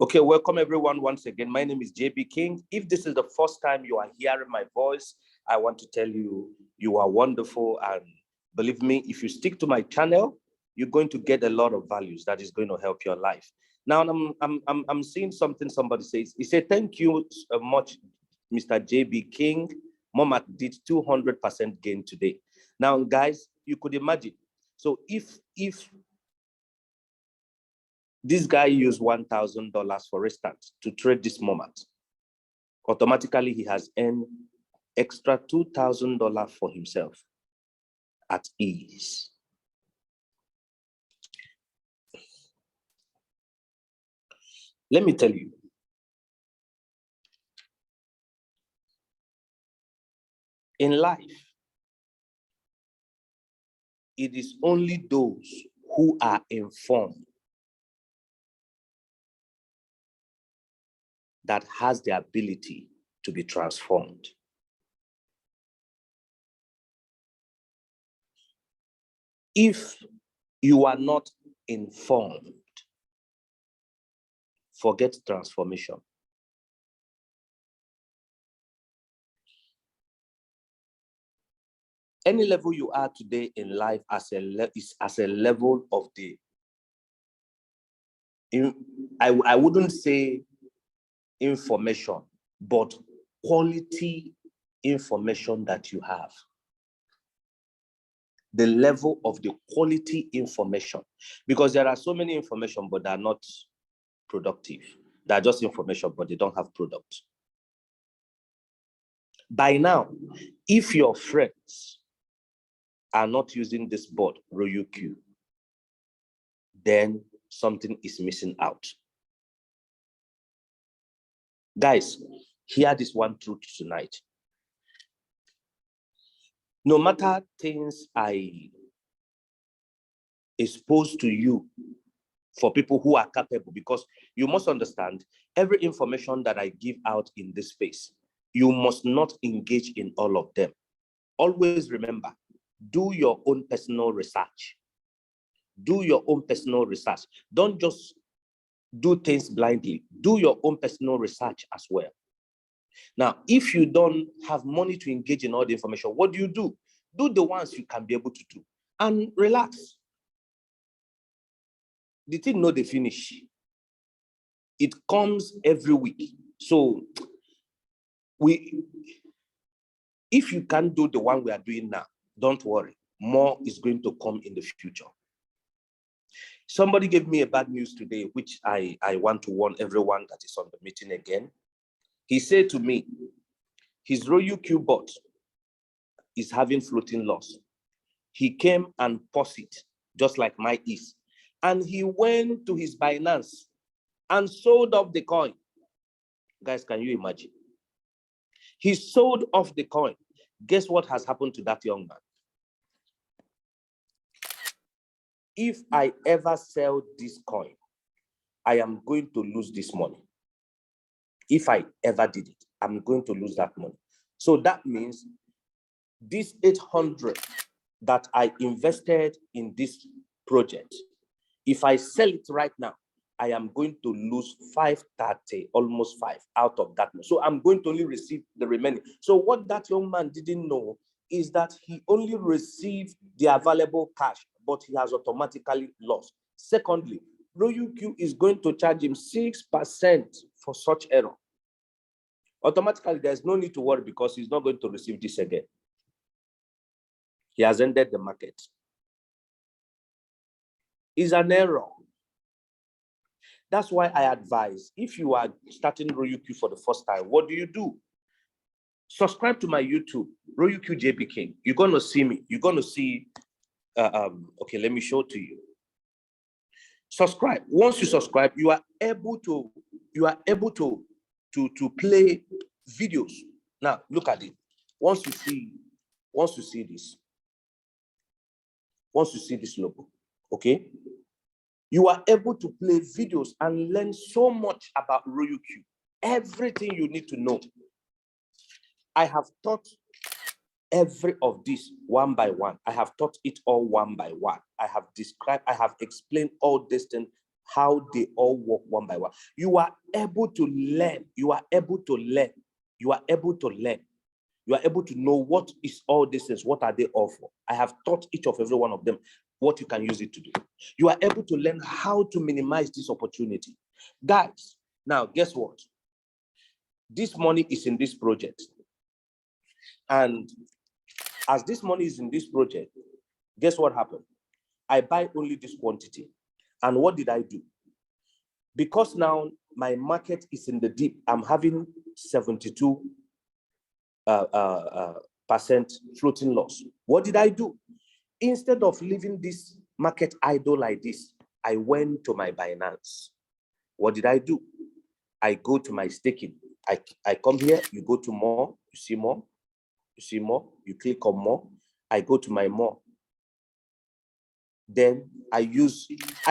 Okay, welcome everyone once again. My name is JB King. If this is the first time you are hearing my voice, I want to tell you, you are wonderful. And believe me, if you stick to my channel, you're going to get a lot of values that is going to help your life. Now, I'm seeing something somebody says. He said, thank you so much, Mr. JB King. Mama did 200% gain today. Now, guys, you could imagine. So if this guy used $1,000, for instance, to trade this moment, automatically he has earned extra $2,000 for himself at ease. Let me tell you, in life, it is only those who are informed that has the ability to be transformed. If you are not informed, forget transformation. Any level you are today in life is as a level of the, I wouldn't say information, but quality information that you have. The level of the quality information, because there are so many information, but they are not productive. They are just information, but they don't have product. By now, if your friends are not using this board, ROUQ, then something is missing out. Guys, hear this one truth tonight. No matter things I expose to you for people who are capable, because you must understand, every information that I give out in this space, you must not engage in all of them. Always remember, do your own personal research. Do your own personal research. Don't just do things blindly. Do your own personal research as well. Now, if you don't have money to engage in all the information, what do? Do the ones you can be able to do and relax. The thing no dey finish. It comes every week. So if you can't do the one we are doing now, don't worry. More is going to come in the future. Somebody gave me a bad news today, which I want to warn everyone that is on the meeting again. He said to me, his ROUQ bot is having floating loss. He came and paused it, just like mine is. And he went to his Binance and sold off the coin. Guys, can you imagine? He sold off the coin. Guess what has happened to that young man? If I ever sell this coin, I am going to lose this money. If I ever did it, I'm going to lose that money. So that means this 800 that I invested in this project, if I sell it right now, I am going to lose 530, almost 5 out of that. So I'm going to only receive the remaining. So what that young man didn't know is that he only received the available cash, but he has automatically lost. Secondly, ROUQ is going to charge him 6% for such error. Automatically, there's no need to worry because he's not going to receive this again. He has ended the market. It's an error. That's why I advise, if you are starting ROUQ for the first time, what do? Subscribe to my YouTube, ROUQ JB King. You're going to see me. You're going to see, okay, let me show to you. Subscribe. Once you subscribe, you are able to play videos. Now, look at it. Once you see this logo, okay? You are able to play videos and learn so much about ROUQ. Everything you need to know. I have taught every of this one by one. I have taught it all one by one. I have described, I have explained all this thing, how they all work one by one. You are able to learn. You are able to learn. You are able to learn. You are able to know what is all this is, what are they all for. I have taught each of every one of them what you can use it to do. You are able to learn how to minimize this opportunity. Guys, now guess what? This money is in this project. And as this money is in this project, guess what happened? I buy only this quantity. And what did I do? Because now my market is in the deep, I'm having 72% floating loss. What did I do? Instead of leaving this market idle like this, I went to my Binance. What did I do? I go to my staking. I come here, you go to more, you see more, you see more, you click on more. I go to my more. Then I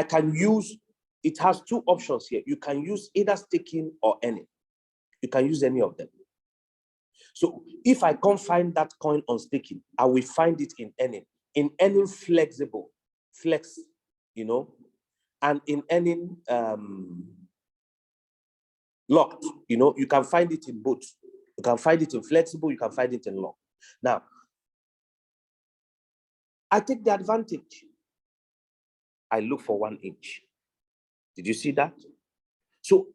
can use, it has two options here. You can use either staking or earning. You can use any of them. So if I can't find that coin on staking, I will find it in earning. In earning flexible, flex, you know, and in earning locked, you know, you can find it in both. You can find it in flexible, you can find it in locked. Now, I take the advantage. I look for 1 inch. Did you see that? So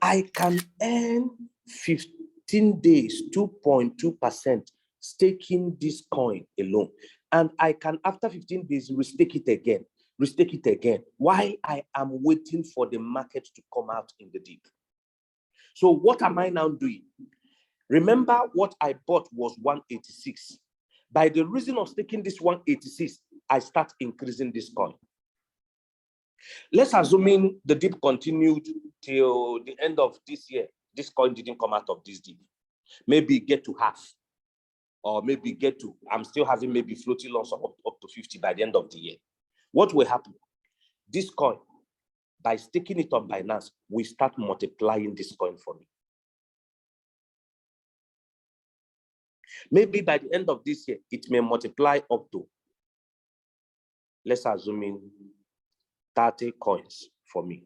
I can earn 15 days, 2.2% staking this coin alone. And I can, after 15 days, restake it again, while I am waiting for the market to come out in the deep. So what am I now doing? Remember what I bought was 186. By the reason of staking this 186, I start increasing this coin. Let's assume the dip continued till the end of this year. This coin didn't come out of this dip. Maybe get to half, or maybe get to, I'm still having maybe floating loss of up to 50 by the end of the year. What will happen? This coin, by staking it on Binance, we start multiplying this coin for me. Maybe by the end of this year, it may multiply up to, let's assume 30 coins for me.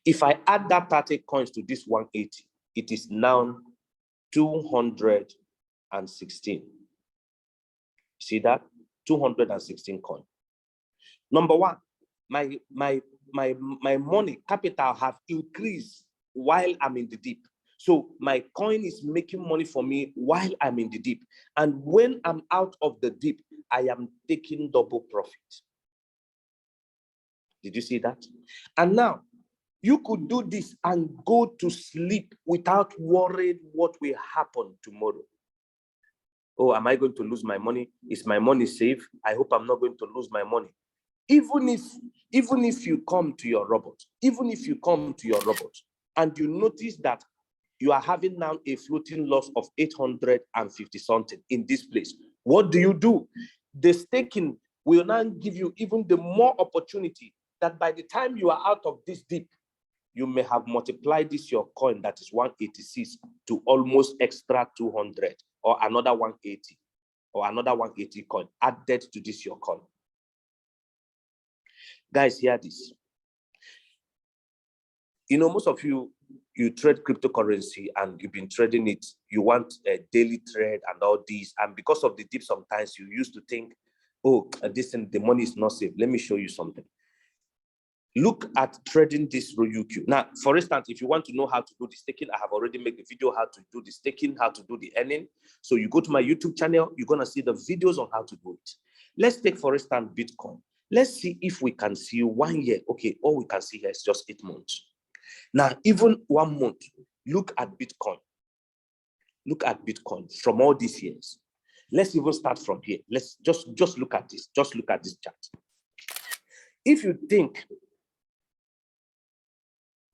If I add that 30 coins to this 180, it is now 216. See that? 216 coins. Number one, my money capital have increased while I'm in the deep. So my coin is making money for me while I'm in the deep. And when I'm out of the deep, I am taking double profit. Did you see that? And now, you could do this and go to sleep without worrying what will happen tomorrow. Oh, am I going to lose my money? Is my money safe? I hope I'm not going to lose my money. Even if you come to your robot, and you notice that you are having now a floating loss of 850 something in this place, what do? The staking will now give you even the more opportunity that by the time you are out of this dip, you may have multiplied this your coin that is 186 to almost extra 200 or another 180 or another 180 coin added to this your coin. Guys, hear this. You know, most of you trade cryptocurrency and you've been trading it. You want a daily trade and all these. And because of the dip, sometimes you used to think, oh, the money is not safe. Let me show you something. Look at trading this UQ. Now, for instance, if you want to know how to do the staking, I have already made the video how to do the staking, how to do the earning. So you go to my YouTube channel, you're going to see the videos on how to do it. Let's take, for instance, Bitcoin. Let's see if we can see 1 year. Okay, all we can see here is just 8 months. Now, even 1 month, look at Bitcoin. Look at Bitcoin from all these years. Let's even start from here. Let's just look at this. Just look at this chart. If you think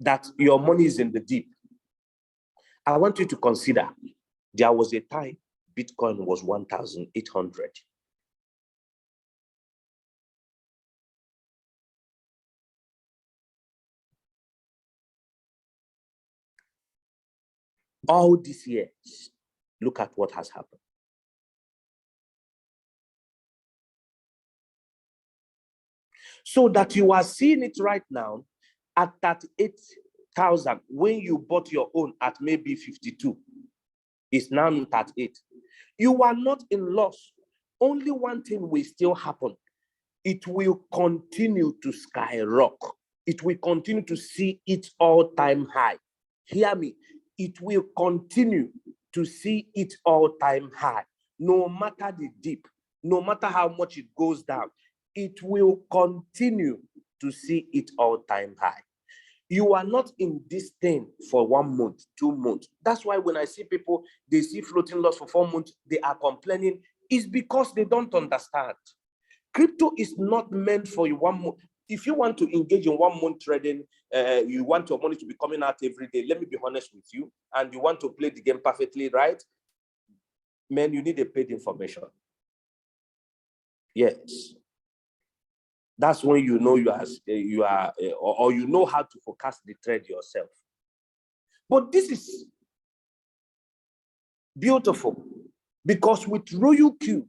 that your money is in the deep, I want you to consider there was a time Bitcoin was 1,800. All these years, look at what has happened. So that you are seeing it right now, at 38,000 when you bought your own at maybe 52. It's now 38. You are not in loss. Only one thing will still happen. It will continue to skyrocket. It will continue to see its all-time high. Hear me. It will continue to see its all-time high. No matter the dip, no matter how much it goes down, it will continue to see its all-time high. You are not in this thing for 1 month, 2 months. That's why when I see people, they see floating loss for 4 months, they are complaining. It's because they don't understand. Crypto is not meant for you 1 month. If you want to engage in 1 month trading, you want your money to be coming out every day, let me be honest with you, and you want to play the game perfectly right, man, you need a paid information. Yes. That's when you know or you know how to forecast the trade yourself. But this is beautiful because with Royal Q,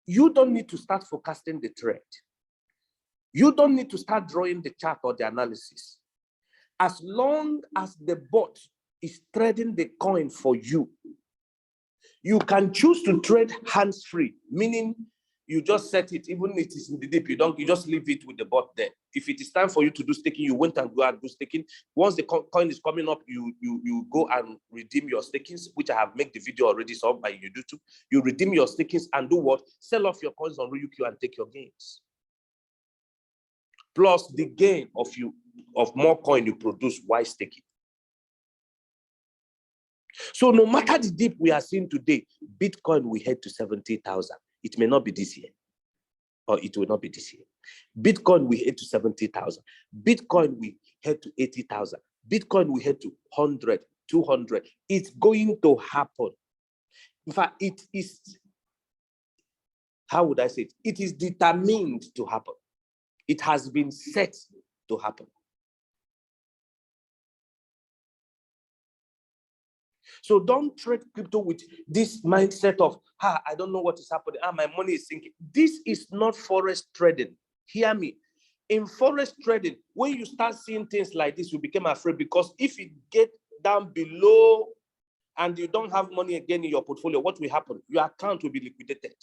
you don't need to start forecasting the trade. You don't need to start drawing the chart or the analysis. As long as the bot is trading the coin for you, you can choose to trade hands-free, meaning you just set it, even if it is in the dip, you just leave it with the bot there. If it is time for you to do staking, you went and go and do staking. Once the coin is coming up, you go and redeem your stakings, which I have made the video already solved by YouTube. You redeem your stakings and do what? Sell off your coins on RyoQ and take your gains. Plus the gain of more coin you produce while staking. So no matter the dip we are seeing today, Bitcoin will head to 70,000. It may not be this year, or it will not be this year. Bitcoin will head to 70,000. Bitcoin will head to 80,000. Bitcoin will head to 100, 200. It's going to happen. In fact, it is, how would I say it? It is determined to happen. It has been set to happen. So don't trade crypto with this mindset of, I don't know what is happening. My money is sinking. This is not forex trading. Hear me. In forex trading, when you start seeing things like this, you become afraid, because if it gets down below and you don't have money again in your portfolio, what will happen? Your account will be liquidated.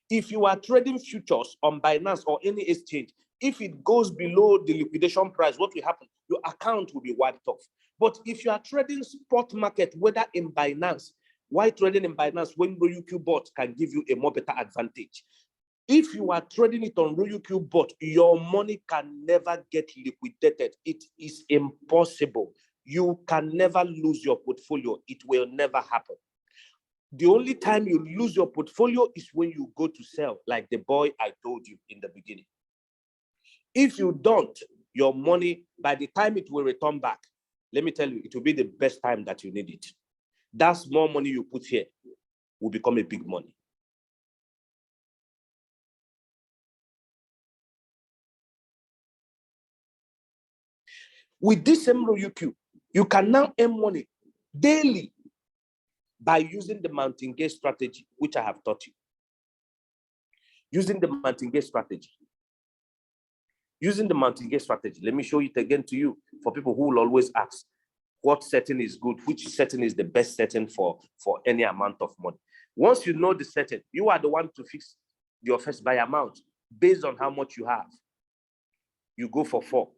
If you are trading futures on Binance or any exchange, if it goes below the liquidation price, what will happen? Your account will be wiped off. But if you are trading spot market, whether in Binance, why trading in Binance when RyoQ bot can give you a more better advantage? If you are trading it on RyoQ bot, your money can never get liquidated. It is impossible. You can never lose your portfolio. It will never happen. The only time you lose your portfolio is when you go to sell, like the boy I told you in the beginning. If you don't, your money, by the time it will return back, let me tell you, it will be the best time that you need it. That small money you put here will become a big money. With this same RyoQ, you can now earn money daily by using the mountain gate strategy, which I have taught you. Using the mountain gate strategy. Using the mountain gate strategy. Let me show it again to you for people who will always ask, what setting is good? Which setting is the best setting for any amount of money? Once you know the setting, you are the one to fix your first buy amount based on how much you have. You go for 4.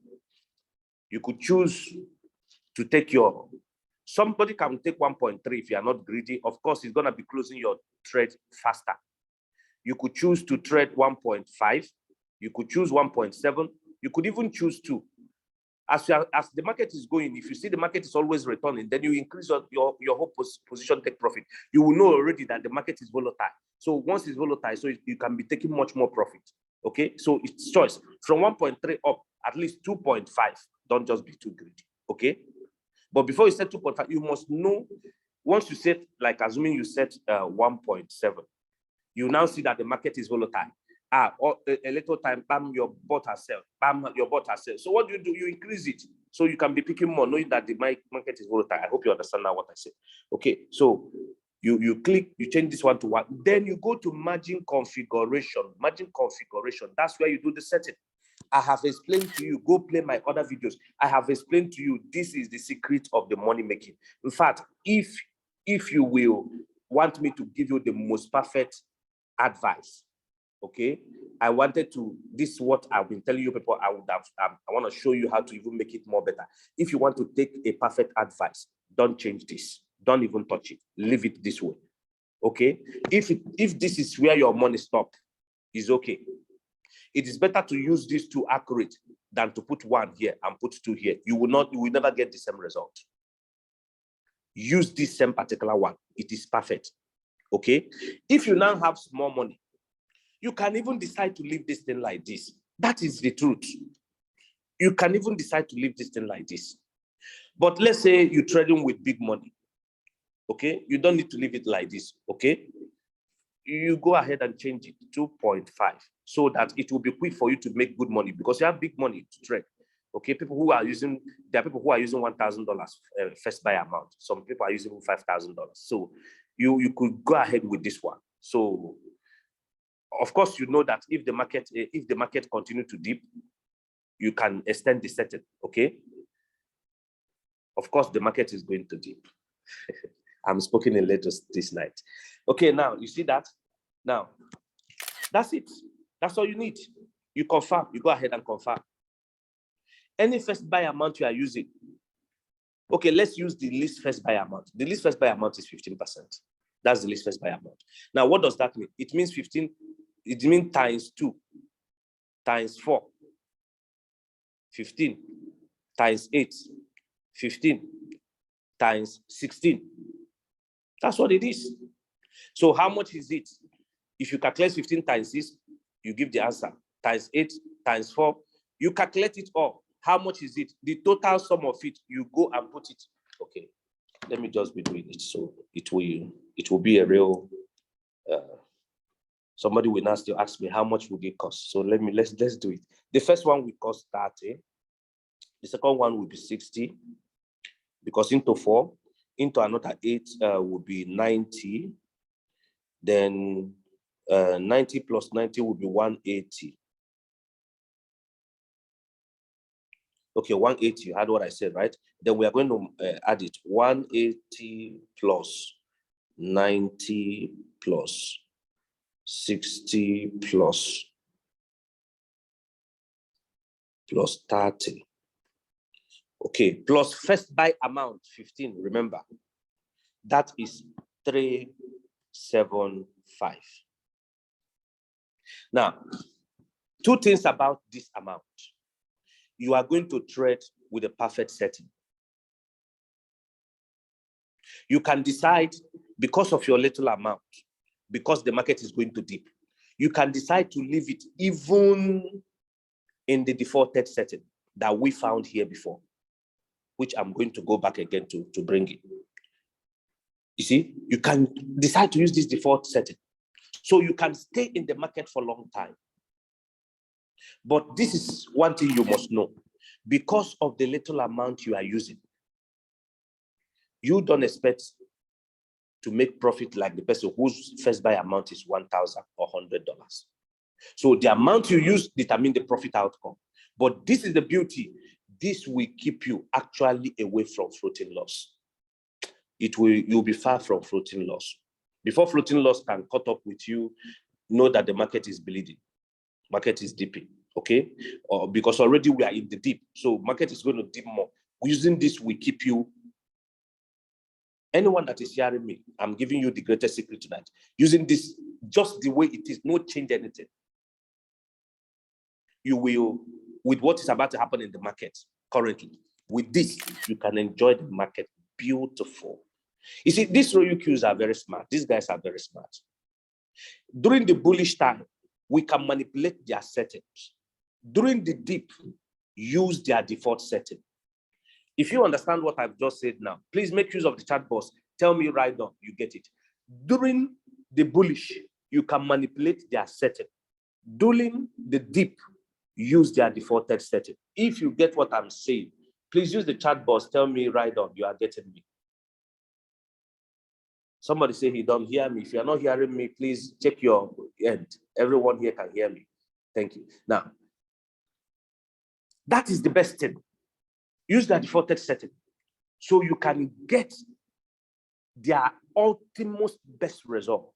You could choose to take your, somebody can take 1.3 if you are not greedy. Of course, it's going to be closing your trade faster. You could choose to trade 1.5. You could choose 1.7. You could even choose 2. As the market is going, if you see the market is always returning, then you increase your whole position take profit. You will know already that the market is volatile. So once it's volatile, so you can be taking much more profit. Okay, so it's choice. From 1.3 up, at least 2.5. Don't just be too greedy. Okay, but before you set 2.5, you must know, once you set, like assuming you set 1.7, you now see that the market is volatile. Or a little time, bam, your bot has sell. Bam, your bot has sell. So what do? You increase it so you can be picking more, knowing that the market is volatile. I hope you understand now what I said. Okay, so you click, you change this one to 1. Then you go to margin configuration. Margin configuration. That's where you do the setting. I have explained to you, go play my other videos. I have explained to you, this is the secret of the money making. In fact, if you will want me to give you the most perfect advice, okay, I wanted to, this is what I've been telling you people, I want to show you how to even make it more better. If you want to take a perfect advice, don't change this. Don't even touch it. Leave it this way. Okay? If this is where your money stopped, is okay. It is better to use these two accurate than to put one here and put two here. You will never get the same result. Use this same particular one. It is perfect. Okay? If you now have small money, you can even decide to leave this thing like this. That is the truth. You can even decide to leave this thing like this. But let's say you're trading with big money. Okay? You don't need to leave it like this. Okay? You go ahead and change it to 2.5 so that it will be quick for you to make good money because you have big money to trade. Okay, there are people who are using $1,000 first buy amount. Some people are using $5,000. So you could go ahead with this one. So of course, you know that if the market continue to dip, you can extend the setting. Okay. Of course, the market is going to dip. I'm speaking in letters this night. Okay, now you see that? Now, that's it. That's all you need. You confirm. You go ahead and confirm. Any first buy amount you are using. Okay, let's use the least first buy amount. The least first buy amount is 15%. That's the least first buy amount. Now, what does that mean? It means 15. It means times 2, times 4, 15, times 8, 15, times 16. That's what it is. So how much is it? If you calculate 15 times 6, you give the answer. Times 8, times 4, you calculate it all. How much is it? The total sum of it, you go and put it. Okay, let me just be doing it. So it will be a real, somebody will now still ask me how much would it cost. So let's do it. The first one will cost 30. The second one will be 60 because into 4, into another 8 will be 90. Then 90 plus 90 will be 180. Okay, 180, you heard what I said, right? Then we are going to add it. 180 plus 90 plus 60 plus 30. Okay, plus first buy amount, 15, remember. That is 375. Now, two things about this amount. You are going to trade with a perfect setting. You can decide, because of your little amount, because the market is going to dip, you can decide to leave it even in the defaulted setting that we found here before, which I'm going to go back again to bring it. You see, you can decide to use this default setting. So you can stay in the market for a long time. But this is one thing you must know. Because of the little amount you are using, you don't expect to make profit like the person whose first buy amount is $1,000 or $100. So the amount you use determines the profit outcome. But this is the beauty. This will keep you actually away from floating loss. You'll be far from floating loss. Before floating loss can cut up with you, know that the market is bleeding. Market is dipping, okay? Because already we are in the dip. So market is going to dip more. Using this will keep you. Anyone that is hearing me, I'm giving you the greatest secret tonight. Using this just the way it is, no change anything. You will, with what is about to happen in the market currently, with this, you can enjoy the market. Beautiful. You see, these royal Qs are very smart. These guys are very smart. During the bullish time, we can manipulate their settings. During the dip, use their default setting. If you understand what I've just said now, please make use of the chat box. Tell me right now, you get it. During the bullish, you can manipulate their setting. During the dip, use their defaulted setting. If you get what I'm saying, please use the chat box. Tell me right now, you are getting me. Somebody say he don't hear me. If you're not hearing me, please check your end. Everyone here can hear me. Thank you. Now, That is the best thing. Use the defaulted setting so you can get their ultimate best result.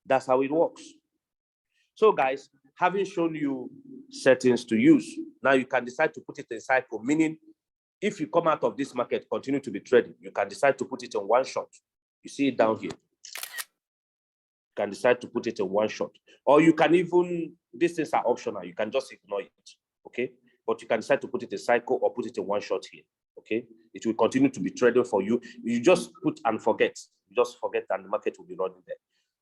That's how it works. So guys, having shown you settings to use, now you can decide to put it in cycle, meaning if you come out of this market, continue to be trading, you can decide to put it in one shot. You see it down here. You can decide to put it in one shot. Or you can even, these things are optional, you can just ignore it, okay? But you can decide to put it in cycle or put it in one shot here, okay? It will continue to be trading for you. You just put and forget. You just forget and the market will be running there.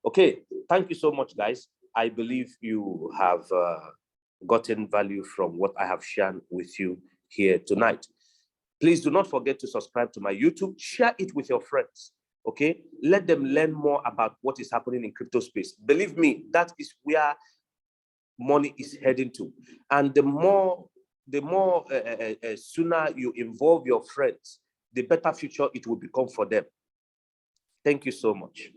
Okay, thank you so much, guys. I believe you have gotten value from what I have shared with you here tonight. Please do not forget to subscribe to my YouTube. Share it with your friends, okay? Let them learn more about what is happening in crypto space. Believe me, that is where money is heading to. And the more sooner you involve your friends, the better future it will become for them. Thank you so much.